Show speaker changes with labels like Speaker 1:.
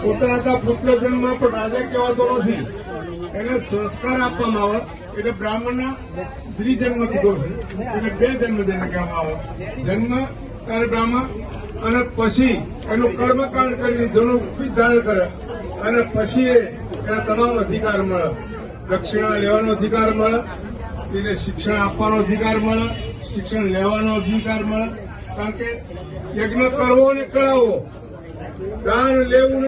Speaker 1: પોતાના પુત્ર જન્મ પણ રાજા કહેવાતો નથી, એને સંસ્કાર આપવામાં આવે એટલે બ્રાહ્મણના દ્વિજન્મ કીધો છે, એટલે 2 જન્મ જેને કહેવામાં આવે. જન્મ ત્યારે બ્રાહ્મણ અને પછી એનું કર્મકાંડ કરીને જેનું ઉપી ધારણ કરે અને પછી એને તમામ અધિકાર મળે. દક્ષિણા લેવાનો અધિકાર મળે, એને શિક્ષણ આપવાનો અધિકાર મળે, શિક્ષણ લેવાનો અધિકાર મળે. કારણ કે યજ્ઞ કરવો અને કરાવવો, દાન લેવું